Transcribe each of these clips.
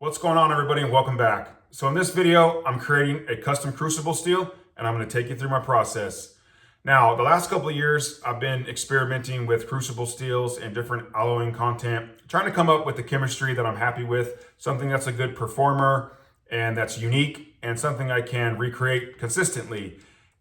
What's going on, everybody, and welcome back. So in this video, I'm creating a custom crucible steel, and I'm going to take you through my process. Now, the last couple of years, I've been experimenting with crucible steels and different alloying content, trying to come up with the chemistry that I'm happy with, something that's a good performer and that's unique, and something I can recreate consistently.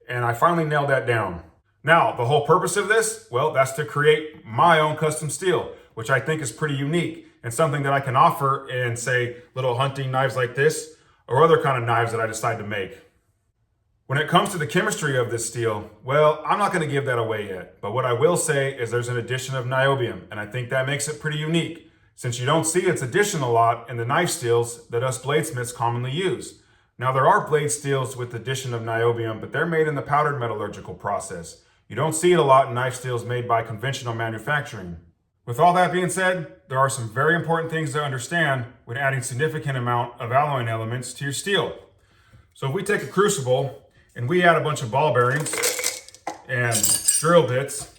And I finally nailed that down. Now, the whole purpose of this, well, that's to create my own custom steel, which I think is pretty unique and something that I can offer in, say, little hunting knives like this or other kind of knives that I decide to make. When it comes to the chemistry of this steel, well, I'm not going to give that away yet. But what I will say is there's an addition of niobium, and I think that makes it pretty unique, since you don't see its addition a lot in the knife steels that us bladesmiths commonly use. Now, there are blade steels with addition of niobium, but they're made in the powdered metallurgical process. You don't see it a lot in knife steels made by conventional manufacturing. With all that being said, there are some very important things to understand when adding significant amount of alloying elements to your steel. So if we take a crucible and we add a bunch of ball bearings and drill bits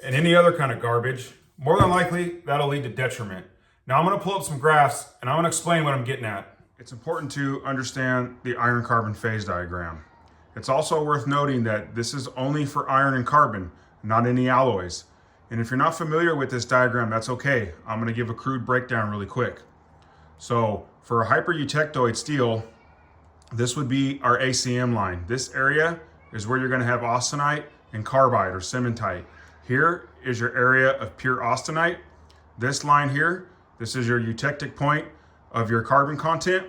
and any other kind of garbage, more than likely that'll lead to detriment. Now I'm going to pull up some graphs and I'm going to explain what I'm getting at. It's important to understand the iron-carbon phase diagram. It's also worth noting that this is only for iron and carbon, not any alloys. And if you're not familiar with this diagram, that's okay. I'm going to give a crude breakdown really quick. So for a hyper-eutectoid steel, this would be our ACM line. This area is where you're going to have austenite and carbide or cementite. Here is your area of pure austenite. This line here, this is your eutectic point of your carbon content.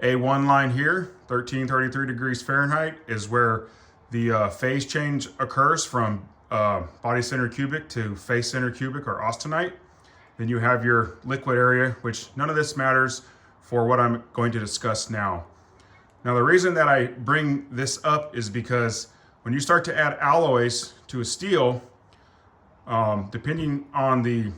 A1 line here, 1333 degrees Fahrenheit, is where the phase change occurs from body center cubic to face center cubic or austenite. Then you have your liquid area, which none of this matters for what I'm going to discuss now. Now, the reason that I bring this up is because when you start to add alloys to a steel, depending on the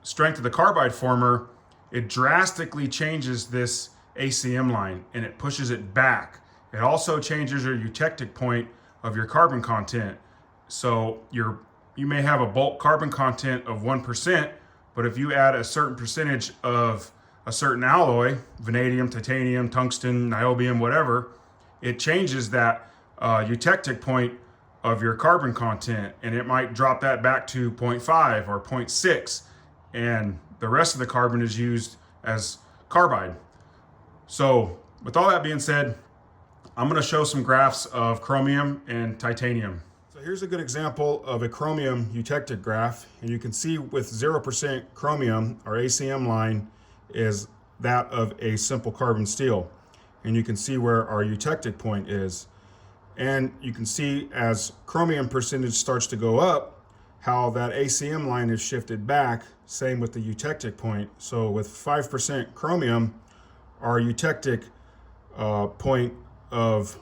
strength of the carbide former, it drastically changes this ACM line and it pushes it back. It also changes your eutectic point of your carbon content. So you may have a bulk carbon content of 1%, but if you add a certain percentage of a certain alloy, vanadium, titanium, tungsten, niobium, whatever, it changes that eutectic point of your carbon content, and it might drop that back to 0.5 or 0.6, and the rest of the carbon is used as carbide. So with all that being said, I'm going to show some graphs of chromium and titanium. So here's a good example of a chromium eutectic graph, and you can see with 0% chromium, our ACM line is that of a simple carbon steel. And you can see where our eutectic point is. And you can see as chromium percentage starts to go up, how that ACM line is shifted back, same with the eutectic point. So with 5% chromium, our eutectic point of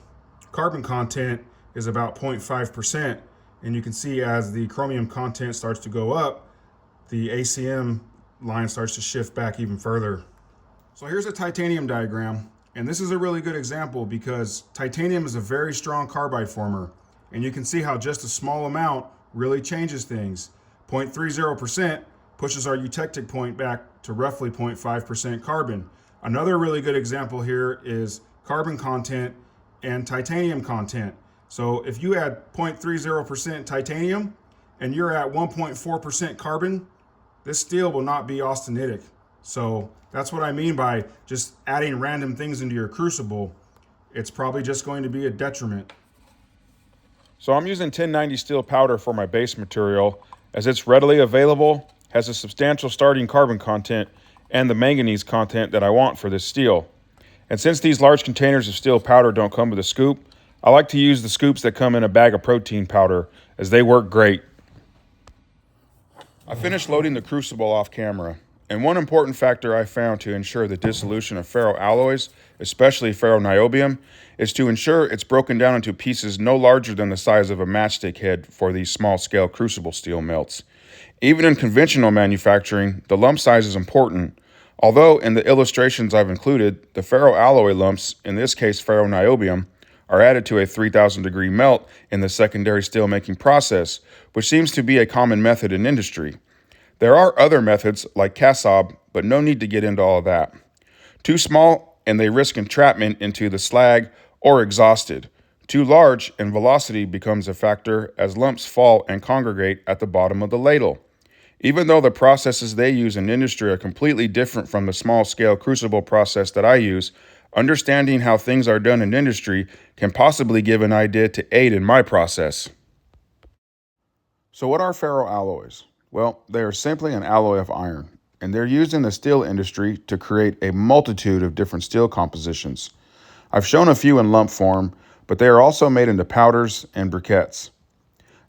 carbon content is about 0.5%. And you can see as the chromium content starts to go up, the ACM line starts to shift back even further. So here's a titanium diagram. And this is a really good example because titanium is a very strong carbide former. And you can see how just a small amount really changes things. 0.30% pushes our eutectic point back to roughly 0.5% carbon. Another really good example here is carbon content and titanium content. So if you add 0.30% titanium and you're at 1.4% carbon, this steel will not be austenitic. So that's what I mean by just adding random things into your crucible. It's probably just going to be a detriment. So I'm using 1090 steel powder for my base material as it's readily available, has a substantial starting carbon content, and the manganese content that I want for this steel. And since these large containers of steel powder don't come with a scoop, I like to use the scoops that come in a bag of protein powder as they work great. I finished loading the crucible off camera, and one important factor I found to ensure the dissolution of ferro alloys, especially ferro niobium, is to ensure it's broken down into pieces no larger than the size of a matchstick head for these small-scale crucible steel melts. Even in conventional manufacturing, the lump size is important, although in the illustrations I've included, the ferro alloy lumps, in this case ferro niobium, are added to a 3,000 degree melt in the secondary steelmaking process, which seems to be a common method in industry. There are other methods like CASOB, but no need to get into all of that. Too small, and they risk entrapment into the slag or exhausted. Too large, and velocity becomes a factor as lumps fall and congregate at the bottom of the ladle. Even though the processes they use in industry are completely different from the small-scale crucible process that I use, understanding how things are done in industry can possibly give an idea to aid in my process. So what are ferro alloys? Well, they are simply an alloy of iron, and they're used in the steel industry to create a multitude of different steel compositions. I've shown a few in lump form, but they are also made into powders and briquettes.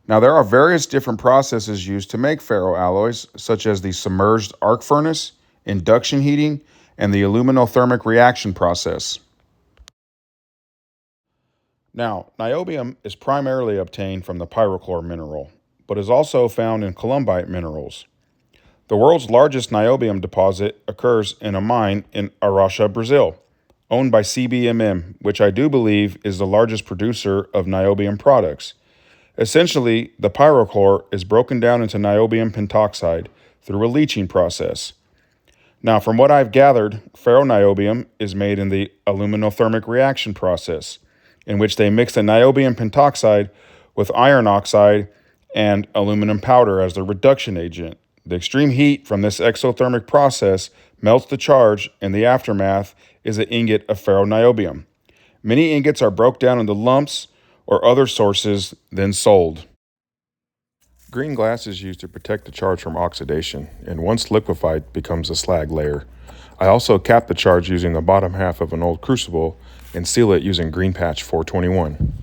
Now, there are various different processes used to make ferro alloys, such as the submerged arc furnace, induction heating, and the aluminothermic reaction process. Now, niobium is primarily obtained from the pyrochlore mineral, but is also found in columbite minerals. The world's largest niobium deposit occurs in a mine in Araxá, Brazil, owned by CBMM, which I do believe is the largest producer of niobium products. Essentially, the pyrochlore is broken down into niobium pentoxide through a leaching process. Now, from what I've gathered, ferroniobium is made in the aluminothermic reaction process, in which they mix the niobium pentoxide with iron oxide and aluminum powder as the reduction agent. The extreme heat from this exothermic process melts the charge, and the aftermath is an ingot of ferroniobium. Many ingots are broken down into lumps or other sources, then sold. Green glass is used to protect the charge from oxidation, and once liquefied, becomes a slag layer. I also cap the charge using the bottom half of an old crucible and seal it using green patch 421.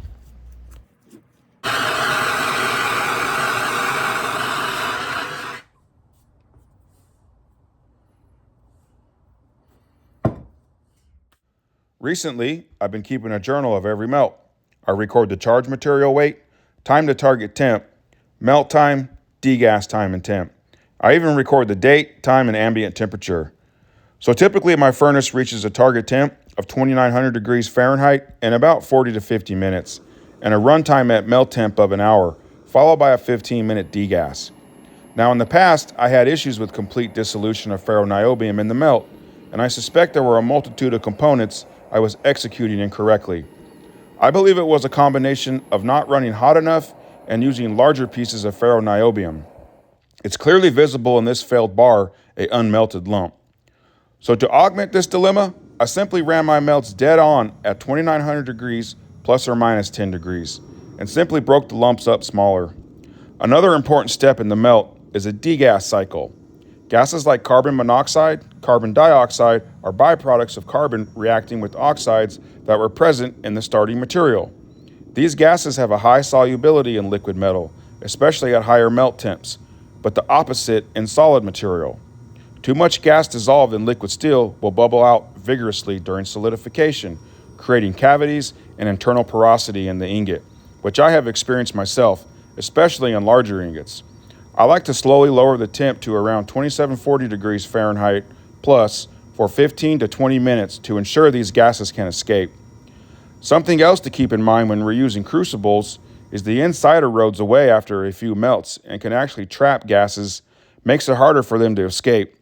Recently, I've been keeping a journal of every melt. I record the charge material weight, time to target temp, melt time, degas time, and temp. I even record the date, time, and ambient temperature. So typically my furnace reaches a target temp of 2900 degrees Fahrenheit in about 40 to 50 minutes, and a runtime at melt temp of an hour, followed by a 15-minute degas. Now, in the past, I had issues with complete dissolution of ferroniobium in the melt, and I suspect there were a multitude of components I was executing incorrectly. I believe it was a combination of not running hot enough and using larger pieces of ferroniobium. It's clearly visible in this failed bar, a unmelted lump. So to augment this dilemma, I simply ran my melts dead on at 2900 degrees plus or minus 10 degrees, and simply broke the lumps up smaller. Another important step in the melt is a degas cycle. Gases like carbon monoxide, carbon dioxide are byproducts of carbon reacting with oxides that were present in the starting material. These gases have a high solubility in liquid metal, especially at higher melt temps, but the opposite in solid material. Too much gas dissolved in liquid steel will bubble out vigorously during solidification, creating cavities and internal porosity in the ingot, which I have experienced myself, especially in larger ingots. I like to slowly lower the temp to around 2740 degrees Fahrenheit plus for 15 to 20 minutes to ensure these gases can escape. Something else to keep in mind when reusing crucibles is the inside erodes away after a few melts and can actually trap gases, makes it harder for them to escape.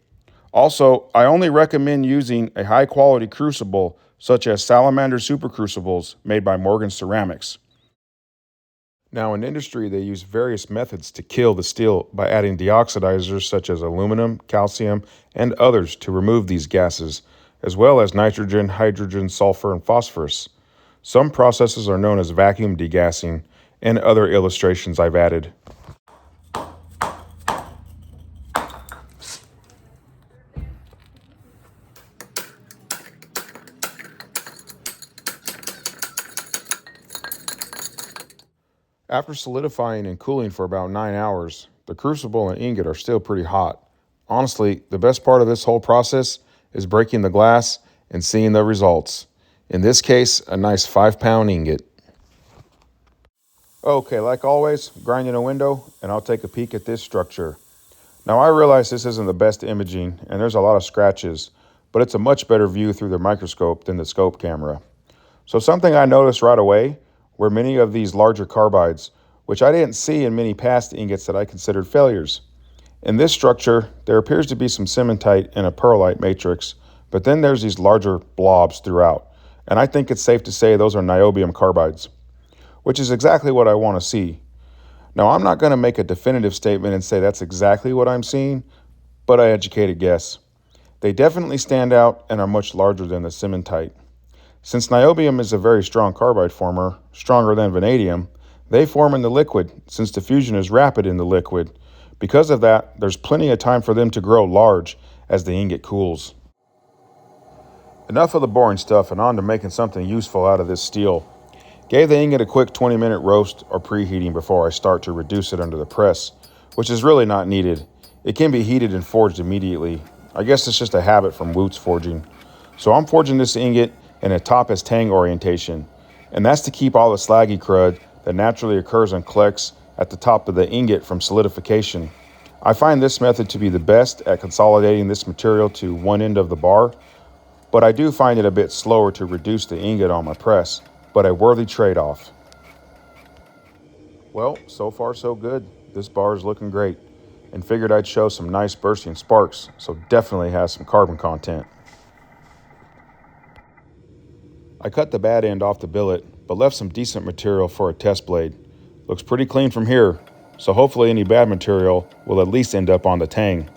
Also, I only recommend using a high-quality crucible such as Salamander Super Crucibles made by Morgan Ceramics. Now, in industry, they use various methods to kill the steel by adding deoxidizers such as aluminum, calcium, and others to remove these gases, as well as nitrogen, hydrogen, sulfur, and phosphorus. Some processes are known as vacuum degassing, and other illustrations I've added. After solidifying and cooling for about 9 hours, the crucible and ingot are still pretty hot. Honestly, the best part of this whole process is breaking the glass and seeing the results. In this case, a nice 5-pound ingot. Okay, like always, grinding a window, and I'll take a peek at this structure. Now, I realize this isn't the best imaging, and there's a lot of scratches, but it's a much better view through the microscope than the scope camera. So something I noticed right away were many of these larger carbides, which I didn't see in many past ingots that I considered failures. In this structure, there appears to be some cementite and a pearlite matrix, but then there's these larger blobs throughout, and I think it's safe to say those are niobium carbides, which is exactly what I want to see. Now, I'm not going to make a definitive statement and say that's exactly what I'm seeing, but I educated guess. They definitely stand out and are much larger than the cementite. Since niobium is a very strong carbide former, stronger than vanadium, they form in the liquid since diffusion is rapid in the liquid. Because of that, there's plenty of time for them to grow large as the ingot cools. Enough of the boring stuff and on to making something useful out of this steel. Gave the ingot a quick 20-minute roast or preheating before I start to reduce it under the press, which is really not needed. It can be heated and forged immediately. I guess it's just a habit from Wootz forging. So I'm forging this ingot in a top as tang orientation, and that's to keep all the slaggy crud that naturally occurs and collects at the top of the ingot from solidification. I find this method to be the best at consolidating this material to one end of the bar, but I do find it a bit slower to reduce the ingot on my press, but a worthy trade-off. Well, so far so good. This bar is looking great, and figured I'd show some nice bursting sparks, so definitely has some carbon content. I cut the bad end off the billet, but left some decent material for a test blade. Looks pretty clean from here, so hopefully any bad material will at least end up on the tang.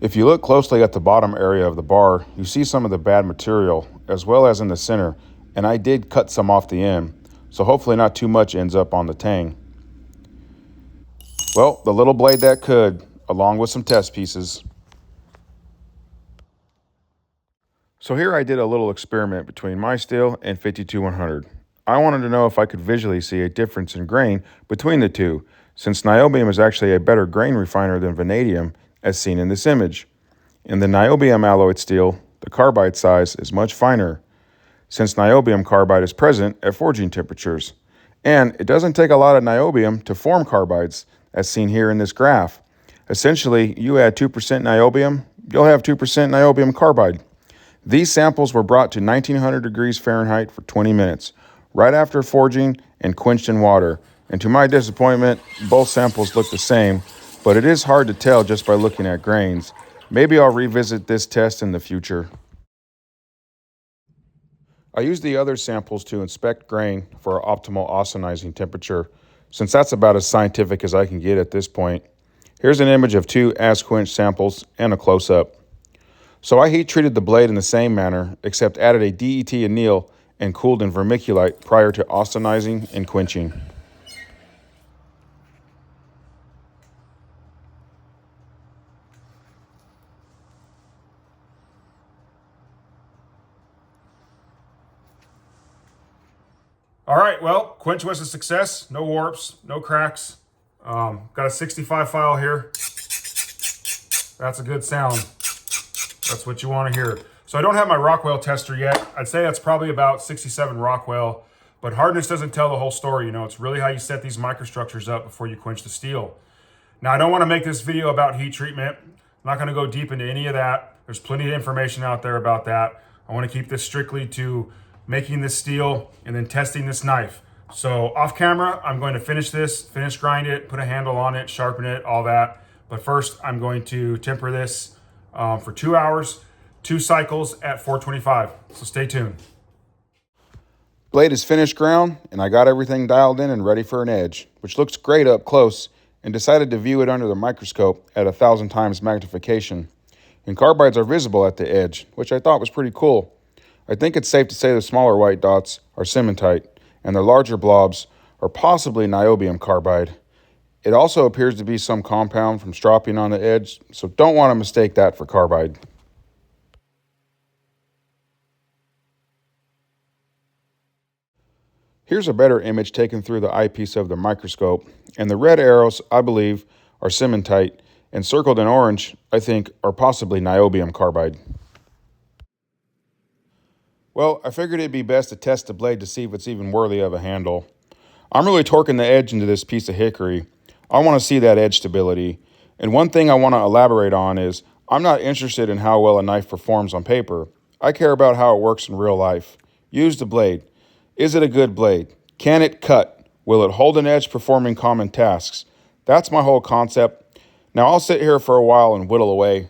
If you look closely at the bottom area of the bar, you see some of the bad material, as well as in the center, and I did cut some off the end, so hopefully not too much ends up on the tang. Well, the little blade that could, along with some test pieces. So here I did a little experiment between my steel and 52100. I wanted to know if I could visually see a difference in grain between the two, since niobium is actually a better grain refiner than vanadium, as seen in this image. In the niobium alloyed steel, the carbide size is much finer, since niobium carbide is present at forging temperatures. And it doesn't take a lot of niobium to form carbides, as seen here in this graph. Essentially, you add 2% niobium, you'll have 2% niobium carbide. These samples were brought to 1900 degrees Fahrenheit for 20 minutes, right after forging and quenched in water. And to my disappointment, both samples look the same, but it is hard to tell just by looking at grains. Maybe I'll revisit this test in the future. I used the other samples to inspect grain for optimal austenizing temperature, since that's about as scientific as I can get at this point. Here's an image of two as quenched samples and a close-up. So I heat treated the blade in the same manner, except added a DET anneal and cooled in vermiculite prior to austenizing and quenching. All right, well, quench was a success. No warps, no cracks. Got a 65 file here. That's a good sound. That's what you want to hear. So I don't have my Rockwell tester yet. I'd say that's probably about 67 Rockwell, but hardness doesn't tell the whole story. You know, it's really how you set these microstructures up before you quench the steel. Now, I don't want to make this video about heat treatment. I'm not going to go deep into any of that. There's plenty of information out there about that. I want to keep this strictly to making this steel and then testing this knife. So off camera, I'm going to finish grind it, put a handle on it, sharpen it, all that. But first, I'm going to temper this for 2 hours, 2 cycles at 425. So stay tuned. Blade is finished ground, and I got everything dialed in and ready for an edge, which looks great up close, and decided to view it under the microscope at 1,000 times magnification. And carbides are visible at the edge, which I thought was pretty cool. I think it's safe to say the smaller white dots are cementite, and the larger blobs are possibly niobium carbide. It also appears to be some compound from stropion on the edge, so don't want to mistake that for carbide. Here's a better image taken through the eyepiece of the microscope, and the red arrows, I believe, are cementite, and circled in orange, I think, are possibly niobium carbide. Well, I figured it'd be best to test the blade to see if it's even worthy of a handle. I'm really torquing the edge into this piece of hickory. I want to see that edge stability. And one thing I want to elaborate on is I'm not interested in how well a knife performs on paper. I care about how it works in real life. Use the blade. Is it a good blade? Can it cut? Will it hold an edge performing common tasks? That's my whole concept. Now I'll sit here for a while and whittle away.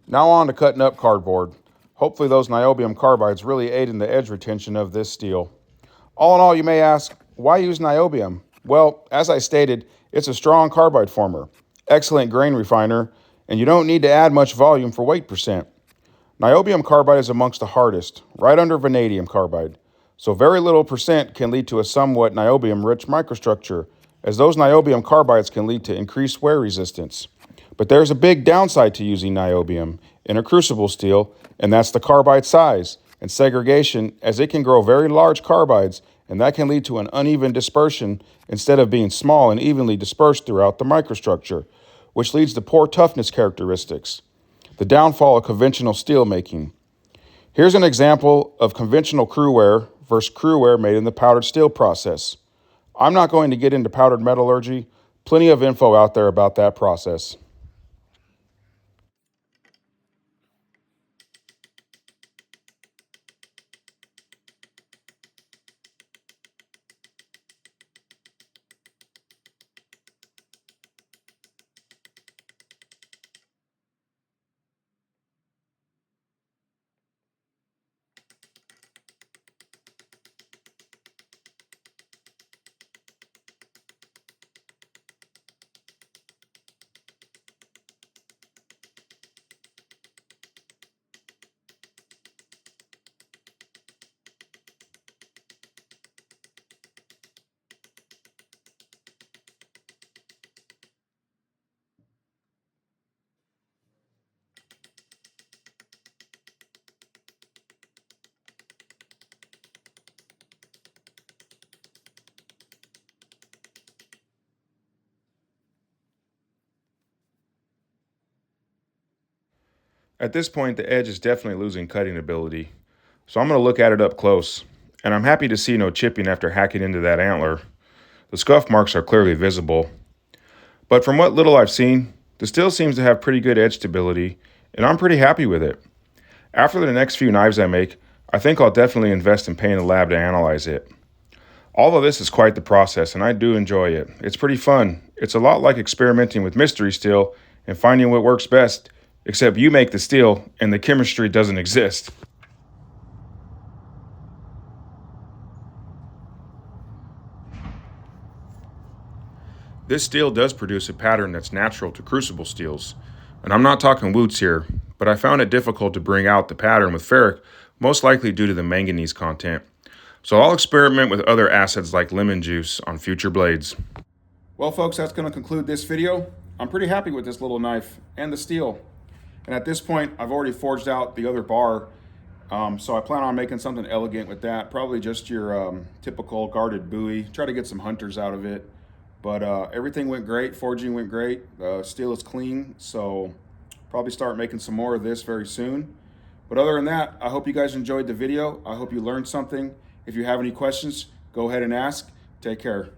Now on to cutting up cardboard. Hopefully those niobium carbides really aid in the edge retention of this steel. All in all, you may ask, why use niobium? Well, as I stated, it's a strong carbide former, excellent grain refiner, and you don't need to add much volume for weight percent. Niobium carbide is amongst the hardest, right under vanadium carbide. So very little percent can lead to a somewhat niobium-rich microstructure, as those niobium carbides can lead to increased wear resistance. But there's a big downside to using niobium in a crucible steel, and that's the carbide size and segregation, as it can grow very large carbides, and that can lead to an uneven dispersion instead of being small and evenly dispersed throughout the microstructure, which leads to poor toughness characteristics. The downfall of conventional steel making. Here's an example of conventional crewware versus crewware made in the powdered steel process. I'm not going to get into powdered metallurgy. Plenty of info out there about that process. At this point, the edge is definitely losing cutting ability, so I'm going to look at it up close, and I'm happy to see no chipping after hacking into that antler. The scuff marks are clearly visible, but from what little I've seen, the steel seems to have pretty good edge stability, and I'm pretty happy with it. After the next few knives I make, I think I'll definitely invest in paying a lab to analyze it. All of this is quite the process, and I do enjoy it. It's pretty fun. It's a lot like experimenting with mystery steel and finding what works best, except you make the steel and the chemistry doesn't exist. This steel does produce a pattern that's natural to crucible steels, and I'm not talking woots here, but I found it difficult to bring out the pattern with ferric, most likely due to the manganese content. So I'll experiment with other acids like lemon juice on future blades. Well folks, that's going to conclude this video. I'm pretty happy with this little knife and the steel. And at this point, I've already forged out the other bar, so I plan on making something elegant with that. Probably just your typical guarded buoy. Try to get some hunters out of it. But everything went great. Forging went great. Steel is clean, so probably start making some more of this very soon. But other than that, I hope you guys enjoyed the video. I hope you learned something. If you have any questions, go ahead and ask. Take care.